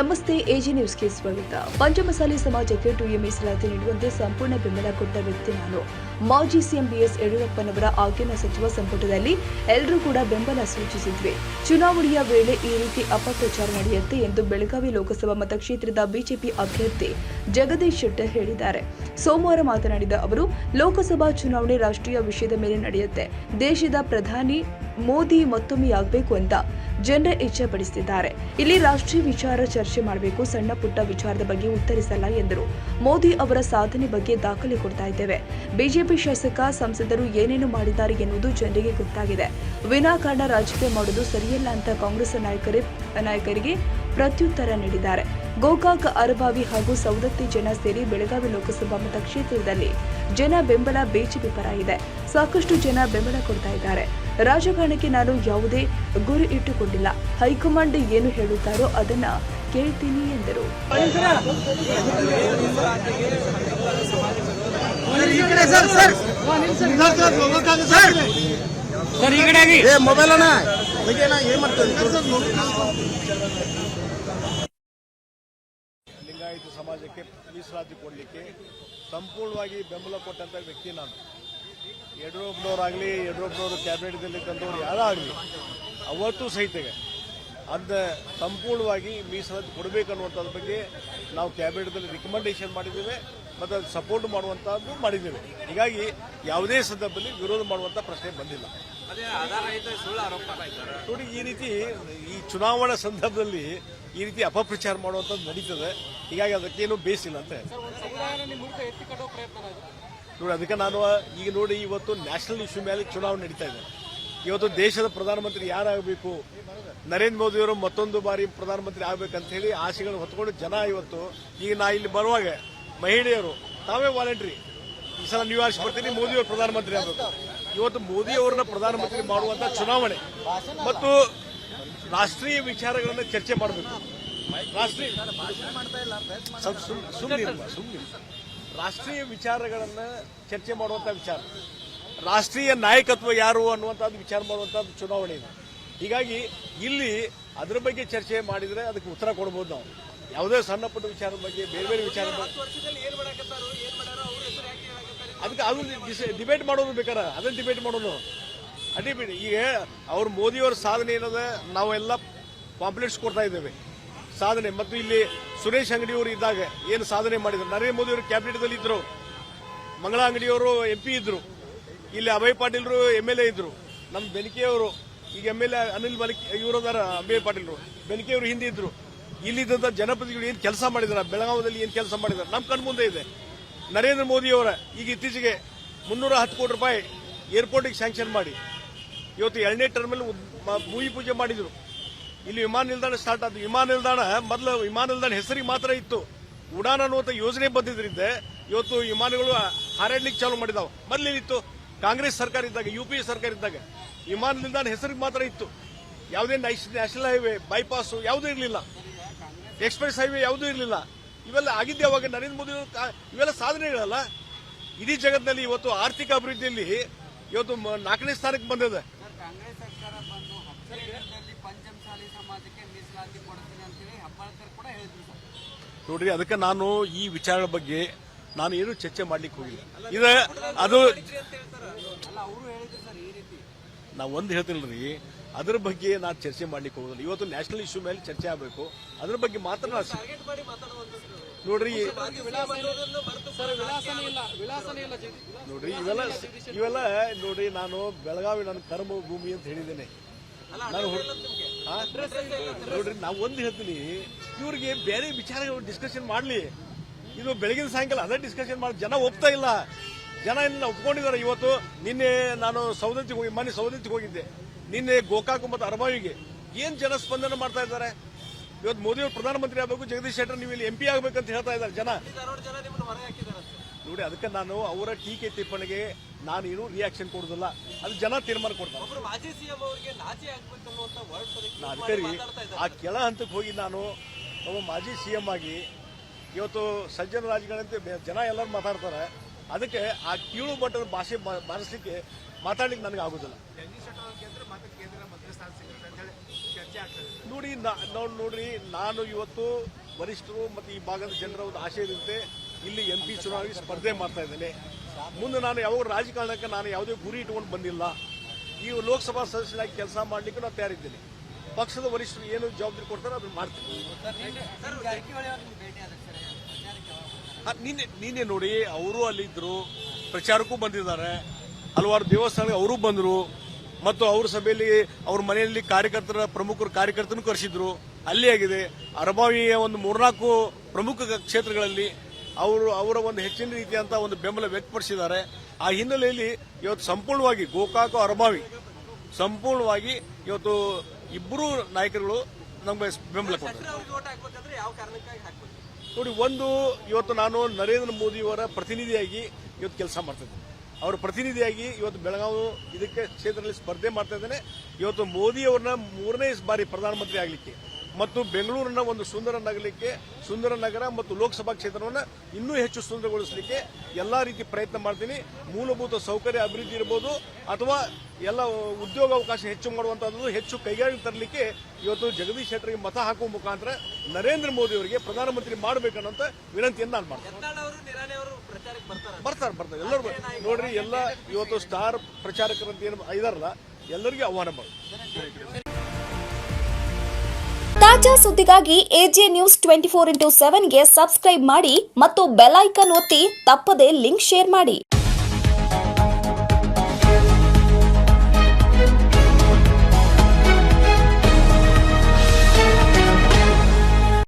ನಮಸ್ತೆ, ಎಜಿ ನ್ಯೂಸ್ಗೆ ಸ್ವಾಗತ. ಪಂಚಮಸಾಲಿ ಸಮಾಜಕ್ಕೆ 2A ಮೀಸಲಾತಿ ನೀಡುವಂತೆ ಸಂಪೂರ್ಣ ಬೆಂಬಲ ಕೊಟ್ಟ ವ್ಯಕ್ತಿ ನಾನು. ಮಾಜಿ ಸಿಎಂ ಬಿಎಸ್ ಯಡಿಯೂರಪ್ಪನವರ ಆಗಿನ ಸಚಿವ ಸಂಪುಟದಲ್ಲಿ ಎಲ್ಲರೂ ಕೂಡ ಬೆಂಬಲ ಸೂಚಿಸಿದ್ವಿ. ಚುನಾವಣೆಯ ವೇಳೆ ಈ ರೀತಿ ಅಪಪ್ರಚಾರ ನಡೆಯುತ್ತೆ ಎಂದು ಬೆಳಗಾವಿ ಲೋಕಸಭಾ ಮತಕ್ಷೇತ್ರದ ಬಿಜೆಪಿ ಅಭ್ಯರ್ಥಿ ಜಗದೀಶ್ ಶೆಟ್ಟರ್ ಹೇಳಿದ್ದಾರೆ. ಸೋಮವಾರ ಮಾತನಾಡಿದ ಅವರು, ಲೋಕಸಭಾ ಚುನಾವಣೆ ರಾಷ್ಟ್ರೀಯ ವಿಷಯದ ಮೇಲೆ ನಡೆಯುತ್ತೆ. ದೇಶದ ಪ್ರಧಾನಿ ಮೋದಿ ಮತ್ತೊಮ್ಮೆ ಆಗಬೇಕು ಅಂತ ಜನರ ಇಚ್ಛೆ ಪಡಿಸುತ್ತಿದ್ದಾರೆ. ಇಲ್ಲಿ ರಾಷ್ಟ್ರೀಯ ವಿಚಾರ ಚರ್ಚೆ ಮಾಡಬೇಕು, ಸಣ್ಣ ಪುಟ್ಟ ವಿಚಾರದ ಬಗ್ಗೆ ಉತ್ತರಿಸಲ್ಲ ಎಂದರು. ಮೋದಿ ಅವರ ಸಾಧನೆ ಬಗ್ಗೆ ದಾಖಲೆ ಕೊಡ್ತಾ ಇದ್ದೇವೆ. ಬಿಜೆಪಿ ಶಾಸಕ ಸಂಸದರು ಏನೇನು ಮಾಡಿದ್ದಾರೆ ಎನ್ನುವುದು ಜನರಿಗೆ ಗೊತ್ತಾಗಿದೆ. ವಿನಾಕಾರಣ ರಾಜಕೀಯ ಮಾಡುವುದು ಸರಿಯಲ್ಲ ಅಂತ ಕಾಂಗ್ರೆಸ್ ನಾಯಕರಿಗೆ ಪ್ರತ್ಯುತ್ತರ ನೀಡಿದ್ದಾರೆ. ಗೋಕಾಕ್, ಅರಬಾವಿ ಹಾಗೂ ಸವದತ್ತಿ ಜನ ಸೇರಿ ಬೆಳಗಾವಿ ಲೋಕಸಭಾ ಮತಕ್ಷೇತ್ರದಲ್ಲಿ ಜನ ಬೆಂಬಲ ಬಿಜೆಪಿ ಪರ ಇದೆ. ಸಾಕಷ್ಟು ಜನ ಬೆಂಬಲ ಕೊಡ್ತಾ ಇದ್ದಾರೆ. ರಾಜಕಾರಣಕ್ಕೆ ನಾನು ಯಾವುದೇ ಗುರಿ ಇಟ್ಟುಕೊಂಡಿಲ್ಲ. ಹೈಕಮಾಂಡ್ ಏನು ಹೇಳುತ್ತಾರೋ ಅದನ್ನ ಕೇಳ್ತೀನಿ ಎಂದರು. ಲಿಂಗಾಯತ ಸಮಾಜಕ್ಕೆ ಮೀಸಲಾತಿ ಕೊಡಲಿಕ್ಕೆ ಸಂಪೂರ್ಣವಾಗಿ ಬೆಂಬಲ ಕೊಟ್ಟಂತ ವ್ಯಕ್ತಿ ನಾನು. ಯಡಿಯೂರಪ್ಪನವರಾಗಲಿ, ಯಡಿಯೂರಪ್ಪನವರು ಕ್ಯಾಬಿನೆಟ್ದಲ್ಲಿ ತಂದವರು ಯಾರಾಗಲಿ ಅವತ್ತು ಸಹಿತ ಅಂದ ಸಂಪೂರ್ಣವಾಗಿ ಮೀಸಲಾತಿ ಕೊಡಬೇಕನ್ನುವಂಥದ್ರ ಬಗ್ಗೆ ನಾವು ಕ್ಯಾಬಿನೆಟ್ದಲ್ಲಿ ರಿಕಮೆಂಡೇಶನ್ ಮಾಡಿದ್ದೇವೆ ಮತ್ತು ಅದು ಸಪೋರ್ಟ್ ಮಾಡುವಂಥದ್ದು ಮಾಡಿದ್ದೇವೆ. ಹೀಗಾಗಿ ಯಾವುದೇ ಸಂದರ್ಭದಲ್ಲಿ ವಿರೋಧ ಮಾಡುವಂಥ ಪ್ರಶ್ನೆ ಬಂದಿಲ್ಲ. ನೋಡಿ, ಈ ರೀತಿ ಈ ಚುನಾವಣಾ ಸಂದರ್ಭದಲ್ಲಿ ಈ ರೀತಿ ಅಪಪ್ರಚಾರ ಮಾಡುವಂಥದ್ದು ನಡೀತದೆ. ಹೀಗಾಗಿ ಅದಕ್ಕೇನು ಬೇಸಿಲ್ಲ ಅಂತ ನೋಡಿ, ಅದಕ್ಕೆ ನಾನು ಈಗ ನೋಡಿ, ಇವತ್ತು ನ್ಯಾಷನಲ್ ಇಶ್ಯೂ ಮೇಲೆ ಚುನಾವಣೆ ನಡೀತಾ ಇದೆ. ಇವತ್ತು ದೇಶದ ಪ್ರಧಾನಮಂತ್ರಿ ಯಾರಾಗಬೇಕು, ನರೇಂದ್ರ ಮೋದಿಯವರು ಮತ್ತೊಂದು ಬಾರಿ ಪ್ರಧಾನಮಂತ್ರಿ ಆಗಬೇಕಂತ ಹೇಳಿ ಆಸೆಗಳನ್ನು ಹೊತ್ಕೊಂಡು ಜನ ಇವತ್ತು ಈಗ ನಾ ಇಲ್ಲಿ ಬರುವಾಗ ಮಹಿಳೆಯರು ತಾವೇ ವಾಲಂಟ್ರಿ ಈ ಸಲ ನೀವು ಆಸೆ ಬರ್ತೀನಿ ಮೋದಿಯವರು ಪ್ರಧಾನಮಂತ್ರಿ ಆಗಬೇಕು. ಇವತ್ತು ಮೋದಿಯವರನ್ನ ಪ್ರಧಾನಮಂತ್ರಿ ಮಾಡುವಂತ ಚುನಾವಣೆ ಮತ್ತು ರಾಷ್ಟ್ರೀಯ ವಿಚಾರಗಳನ್ನು ಚರ್ಚೆ ಮಾಡಬೇಕು. ರಾಷ್ಟ್ರೀಯ ವಿಚಾರಗಳನ್ನು ಚರ್ಚೆ ಮಾಡುವಂತ ವಿಚಾರ, ರಾಷ್ಟ್ರೀಯ ನಾಯಕತ್ವ ಯಾರು ಅನ್ನುವಂಥದ್ದು ವಿಚಾರ ಮಾಡುವಂಥದ್ದು ಚುನಾವಣೆ ಇದೆ. ಹೀಗಾಗಿ ಇಲ್ಲಿ ಅದರ ಬಗ್ಗೆ ಚರ್ಚೆ ಮಾಡಿದರೆ ಅದಕ್ಕೆ ಉತ್ತರ ಕೊಡಬಹುದು. ನಾವು ಯಾವುದೇ ಸಣ್ಣ ಪುಟ್ಟ ವಿಚಾರದ ಬಗ್ಗೆ, ಬೇರೆ ಬೇರೆ ವಿಚಾರ ಅದಕ್ಕೆ ಅದು ಡಿಬೇಟ್ ಮಾಡೋದು ಬೇಕಾರೆ ಅದನ್ನ ಡಿಬೇಟ್ ಮಾಡೋದು ಅಡ್ಡಿಬೇಡಿ. ಈಗ ಅವ್ರ ಮೋದಿಯವರ ಸಾಧನೆ ಏನದ ನಾವೆಲ್ಲ ಕಾಂಪ್ಲಿಮೆಂಟ್ಸ್ ಕೊಡ್ತಾ ಇದ್ದೇವೆ ಸಾಧನೆ. ಮತ್ತು ಇಲ್ಲಿ ಸುರೇಶ್ ಅಂಗಡಿಯವರು ಇದ್ದಾಗ ಏನು ಸಾಧನೆ ಮಾಡಿದ್ರು, ನರೇಂದ್ರ ಮೋದಿಯವರು ಕ್ಯಾಬಿನೆಟ್ದಲ್ಲಿ ಇದ್ರು, ಮಂಗಳ ಅಂಗಡಿಯವರು MP ಇದ್ರು, ಇಲ್ಲಿ ಅಭಯ್ ಪಾಟೀಲ್ರು MLA ಇದ್ರು, ನಮ್ಮ ಬೆನಕೆಯವರು ಈಗ MLA ಅನಿಲ್ ಮಲಿಕ್ ಇವರದಾರ, ಅಭಯ್ ಪಾಟೀಲ್ರು ಬೆನಕೆಯವರು ಹಿಂದೆ ಇದ್ರು. ಇಲ್ಲಿದ್ದಂಥ ಜನಪ್ರತಿನಿಧಿಗಳು ಏನು ಕೆಲಸ ಮಾಡಿದಾರೆ, ಬೆಳಗಾವಿಯಲ್ಲಿ ಏನು ಕೆಲಸ ಮಾಡಿದಾರೆ ನಮ್ಮ ಕಣ್ಣು ಮುಂದೆ ಇದೆ. ನರೇಂದ್ರ ಮೋದಿಯವರ ಈಗ ಇತ್ತೀಚೆಗೆ 310 ಕೋಟಿ ರೂಪಾಯಿ ಏರ್ಪೋರ್ಟಿಗೆ ಸ್ಯಾಂಕ್ಷನ್ ಮಾಡಿ ಇವತ್ತು 2ನೇ ಟರ್ಮಿನಲ್ ಭೂಮಿ ಪೂಜೆ ಮಾಡಿದ್ರು. ಇಲ್ಲಿ ವಿಮಾನ ನಿಲ್ದಾಣ ಸ್ಟಾರ್ಟ್ ಆದ. ವಿಮಾನ ನಿಲ್ದಾಣ ಮೊದಲು ವಿಮಾನ ನಿಲ್ದಾಣ ಹೆಸರಿಗೆ ಮಾತ್ರ ಇತ್ತು. ಉಡಾನ್ ಅನ್ನುವಂಥ ಯೋಜನೆ ಬಂದಿದ್ರಿಂದ ಇವತ್ತು ವಿಮಾನಗಳು ಹಾರಾಡ್ಲಿಕ್ಕೆ ಚಾಲು ಮಾಡಿದಾವೆ. ಮೊದಲೇನಿತ್ತು, ಕಾಂಗ್ರೆಸ್ ಸರ್ಕಾರ ಇದ್ದಾಗ, UPA ಸರ್ಕಾರ ಇದ್ದಾಗ ವಿಮಾನ ನಿಲ್ದಾಣ ಹೆಸರಿಗೆ ಮಾತ್ರ ಇತ್ತು. ಯಾವುದೇ ನ್ಯಾಷನಲ್ ಹೈವೇ, ಬೈಪಾಸ್ ಯಾವುದೂ ಇರಲಿಲ್ಲ, ಎಕ್ಸ್ಪ್ರೆಸ್ ಹೈವೇ ಯಾವುದೂ ಇರಲಿಲ್ಲ. ಇವೆಲ್ಲ ಆಗಿದ್ದೆ ಅವಾಗ ನರೇಂದ್ರ ಮೋದಿ ಇವೆಲ್ಲ ಸಾಧನೆಗಳಲ್ಲ. ಇಡೀ ಜಗತ್ತಿನಲ್ಲಿ ಇವತ್ತು ಆರ್ಥಿಕ ಅಭಿವೃದ್ಧಿಯಲ್ಲಿ ಇವತ್ತು 4ನೇ ಸ್ಥಾನಕ್ಕೆ ಬಂದಿದೆ. ನೋಡ್ರಿ, ಅದಕ್ಕೆ ನಾನು ಈ ವಿಚಾರದ ಬಗ್ಗೆ ನಾನು ಏನು ಚರ್ಚೆ ಮಾಡ್ಲಿಕ್ಕೆ ಹೋಗಿಲ್ಲ. ಅದು ನಾ ಒಂದು ಹೇಳ್ತೀನಿಲ್ರಿ, ಅದ್ರ ಬಗ್ಗೆ ನಾನು ಚರ್ಚೆ ಮಾಡ್ಲಿಕ್ಕೆ ಹೋಗೋದಿಲ್ಲ. ಇವತ್ತು ನ್ಯಾಷನಲ್ ಇಶ್ಯೂ ಮೇಲೆ ಚರ್ಚೆ ಆಗಬೇಕು, ಅದ್ರ ಬಗ್ಗೆ ಮಾತ್ರ ನೋಡ್ರಿ ಇವೆಲ್ಲ ನೋಡ್ರಿ, ನಾನು ಬೆಳಗಾವಿ ನನ್ನ ಕರ್ಮ ಭೂಮಿ ಅಂತ ಹೇಳಿದ್ದೇನೆ. ನಾನು ನೋಡ್ರಿ, ನಾವು ಒಂದು ಹೇಳ್ತೀನಿ, ಇವ್ರಿಗೆ ಬೇರೆ ವಿಚಾರಗಳು ಡಿಸ್ಕಷನ್ ಮಾಡಲಿ. ಇದು ಬೆಳಗಿನ ಸಾಯಂಕಾಲ ಅದೇ ಡಿಸ್ಕಷನ್ ಮಾಡಿ ಜನ ಒಪ್ತಾ ಇಲ್ಲ. ಜನ ಎಲ್ಲ ಒಪ್ಕೊಂಡಿದ್ದಾರೆ. ಇವತ್ತು ನಿನ್ನೆ ನಾನು ಮೊನ್ನೆ ಸವದತ್ತಿಗೆ ಹೋಗಿದ್ದೆ. ನಿನ್ನೆ ಗೋಕಾಕ್ ಮತ್ತು ಅರಬಾವಿಗೆ ಏನ್ ಜನ ಸ್ಪಂದನೆ ಮಾಡ್ತಾ ಇದ್ದಾರೆ. ಇವತ್ತು ಮೋದಿಯವರು ಪ್ರಧಾನಮಂತ್ರಿ ಆಗಬೇಕು, ಜಗದೀಶ್ ಶೆಟ್ಟರ್ ನೀವು ಇಲ್ಲಿ MP ಆಗಬೇಕಂತ ಹೇಳ್ತಾ ಇದ್ದಾರೆ ಜನ. ನೋಡಿ, ಅದಕ್ಕೆ ನಾನು ಅವರ ಟೀಕೆ ಟಿಪ್ಪಣಿಗೆ ನಾನೇನು ರಿಯಾಕ್ಷನ್ ಕೊಡುದಿಲ್ಲ. ಅದು ಜನ ತೀರ್ಮಾನ ಕೊಡ್ತಾರೆ. ಅದಕ್ಕೆ ಆ ಕೆಳ ಹಂತಕ್ಕೆ ಹೋಗಿ ನಾನು ಒಬ್ಬ ಮಾಜಿ CM ಆಗಿ ಇವತ್ತು ಸಜ್ಜನ ರಾಜಕಾರಣಿ ಜನ ಎಲ್ಲರೂ ಮಾತಾಡ್ತಾರೆ. ಅದಕ್ಕೆ ಆ ಕೀಳು ಮಟ್ಟದ ಭಾಷೆ ಬಾರಿಸಲಿಕ್ಕೆ ಮಾತಾಡ್ಲಿಕ್ಕೆ ನನಗೆ ಆಗೋದಿಲ್ಲ. ನೋಡ್ರಿ ನಾನು ಇವತ್ತು ವರಿಷ್ಠರು ಮತ್ತು ಈ ಭಾಗದ ಜನರ ಒಂದು ಆಶಯದಂತೆ ಇಲ್ಲಿ MP ಚುನಾವಣೆಗೆ ಸ್ಪರ್ಧೆ ಮಾಡ್ತಾ ಇದ್ದೇನೆ. ಮುಂದೆ ನಾನು ಯಾವಾಗ ರಾಜಕಾರಣಕ್ಕೆ ನಾನು ಯಾವುದೇ ಗುರಿ ಇಟ್ಕೊಂಡು ಬಂದಿಲ್ಲ. ಈ ಲೋಕಸಭಾ ಸದಸ್ಯರಾಗಿ ಕೆಲಸ ಮಾಡಲಿಕ್ಕೆ ನಾನು ತಯಾರಿದ್ದೇನೆ. ಪಕ್ಷದ ವರಿಷ್ಠರು ಏನು ಜವಾಬ್ದಾರಿ ಕೊಡ್ತಾರೆ ಅದನ್ನು ಮಾಡ್ತೀನಿ. ನಿನ್ನೆ ನೋಡಿ ಅವರು ಅಲ್ಲಿದ್ದರು, ಪ್ರಚಾರಕ್ಕೂ ಬಂದಿದ್ದಾರೆ, ಹಲವಾರು ದೇವಸ್ಥಾನಕ್ಕೆ ಅವರು ಬಂದರು ಮತ್ತು ಅವ್ರ ಸಭೆಯಲ್ಲಿ ಅವ್ರ ಮನೆಯಲ್ಲಿ ಪ್ರಮುಖರು ಕಾರ್ಯಕರ್ತನೂ ಕರೆಸಿದ್ರು. ಅಲ್ಲಿ ಆಗಿದೆ ಅರಬಾವಿಯ ಒಂದು 3-4 ಪ್ರಮುಖ ಕ್ಷೇತ್ರಗಳಲ್ಲಿ ಅವರ ಒಂದು ಹೆಚ್ಚಿನ ರೀತಿಯಂತ ಒಂದು ಬೆಂಬಲ ವ್ಯಕ್ತಪಡಿಸಿದ್ದಾರೆ. ಆ ಹಿನ್ನೆಲೆಯಲ್ಲಿ ಇವತ್ತು ಸಂಪೂರ್ಣವಾಗಿ ಗೋಕಾಕ ಅರಬಾವಿ ಸಂಪೂರ್ಣವಾಗಿ ಇವತ್ತು ಇಬ್ಬರು ನಾಯಕರುಗಳು ನಮಗೆ ಬೆಂಬಲ ಕೊಡ್ತಾರೆ. ನೋಡಿ, ಒಂದು ಇವತ್ತು ನಾನು ನರೇಂದ್ರ ಮೋದಿಯವರ ಪ್ರತಿನಿಧಿಯಾಗಿ ಇವತ್ತು ಕೆಲಸ ಮಾಡ್ತಾ ಇದ್ದೇನೆ. ಅವರ ಪ್ರತಿನಿಧಿಯಾಗಿ ಇವತ್ತು ಬೆಳಗಾವಿ ಇದಕ್ಕೆ ಕ್ಷೇತ್ರದಲ್ಲಿ ಸ್ಪರ್ಧೆ ಮಾಡ್ತಾ ಇದ್ದೇನೆ. ಇವತ್ತು ಮೋದಿಯವರನ್ನ 3ನೇ ಬಾರಿ ಪ್ರಧಾನಮಂತ್ರಿ ಆಗಲಿಕ್ಕೆ ಮತ್ತು ಬೆಂಗಳೂರನ್ನ ಒಂದು ಸುಂದರ ನಗರ ಮತ್ತು ಲೋಕಸಭಾ ಕ್ಷೇತ್ರವನ್ನು ಇನ್ನೂ ಹೆಚ್ಚು ಸುಂದರಗೊಳಿಸಲಿಕ್ಕೆ ಎಲ್ಲಾ ರೀತಿ ಪ್ರಯತ್ನ ಮಾಡ್ತೀನಿ. ಮೂಲಭೂತ ಸೌಕರ್ಯ ಅಭಿವೃದ್ಧಿ ಇರಬಹುದು ಅಥವಾ ಎಲ್ಲ ಉದ್ಯೋಗಾವಕಾಶ ಹೆಚ್ಚು ಮಾಡುವಂತಹದ್ದು, ಹೆಚ್ಚು ಕೈಗಾರಿಕೆ ತರಲಿಕ್ಕೆ ಇವತ್ತು ಜಗದೀಶ್ ಶೆಟ್ಟರ್ಗೆ ಮತ ಹಾಕುವ ಮುಖಾಂತರ ನರೇಂದ್ರ ಮೋದಿ ಅವರಿಗೆ ಪ್ರಧಾನಮಂತ್ರಿ ಮಾಡಬೇಕನ್ನೋಂಥ ವಿನಂತಿಯನ್ನು ನಾನು ಮಾಡ್ತೀನಿ. ಬರ್ತಾರೆ ಎಲ್ಲರೂ ನೋಡ್ರಿ, ಎಲ್ಲ ಇವತ್ತು ಸ್ಟಾರ್ ಪ್ರಚಾರಕರಂತ ಏನು ಇದಾರಲ್ಲ ಎಲ್ಲರಿಗೂ ಆಹ್ವಾನ ಮಾಡಿ. ತಾಜಾ ಸುದ್ದಿಗಾಗಿ AJ News 24x7 ಗೆ ಸಬ್ಸ್ಕ್ರೈಬ್ ಮಾಡಿ ಮತ್ತು ಬೆಲ್ ಐಕಾನ್ ಒತ್ತಿ ತಪ್ಪದೇ ಲಿಂಕ್ ಶೇರ್ ಮಾಡಿ.